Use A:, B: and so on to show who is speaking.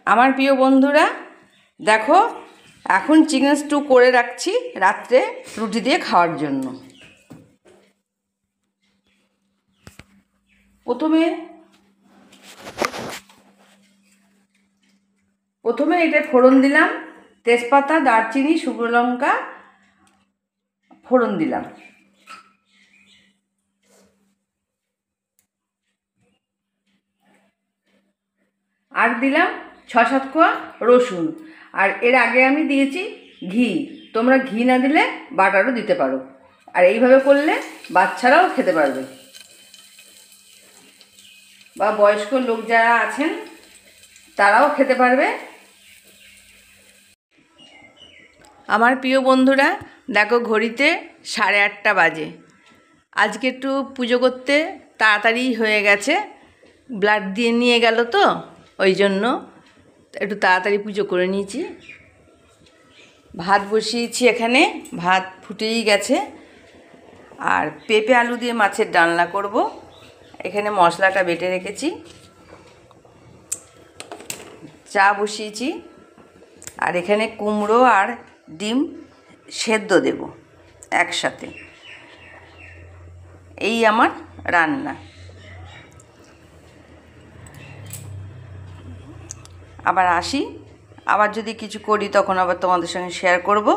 A: আমার প্রিয় বন্ধুরা, দেখো এখন চিকেন স্টু করে রাখছি রাত্রে রুটি দিয়ে খাওয়ার জন্য। প্রথমে এটা ফোড়ন দিলাম, তেজপাতা, দারচিনি, শুকনো লঙ্কা ফোড়ন দিলাম। আর দিলাম 6-7 কোয়া রসুন। আর এর আগে আমি দিয়েছি ঘি, তোমরা ঘি না দিলে বাটারও দিতে পারো। আর এইভাবে করলে বাচ্চারাও খেতে পারবে, বা বয়স্ক লোক যারা আছেন তারাও খেতে পারবে। আমার প্রিয় বন্ধুরা, দেখো ঘড়িতে 8:30 বাজে। আজকে একটু পুজো করতে তাড়াতাড়ি হয়ে গেছে, ব্লাড দিয়ে নিয়ে গেল তো, ওই জন্য একটু তাড়াতাড়ি পুজো করে নিয়েছি। ভাত বসিয়েছি, এখানে ভাত ফুটেই গেছে। আর পেঁপে আলু দিয়ে মাছের ডালনা করব। এখানে মশলাটা বেটে রেখেছি, চা বসিয়েছি। আর এখানে কুমড়ো আর ডিম সেদ্ধ দেব একসাথে। এই আমার রান্না। আবার আসি, আবার যদি কিছু করি তখন আবার তোমাদের সঙ্গে শেয়ার করব।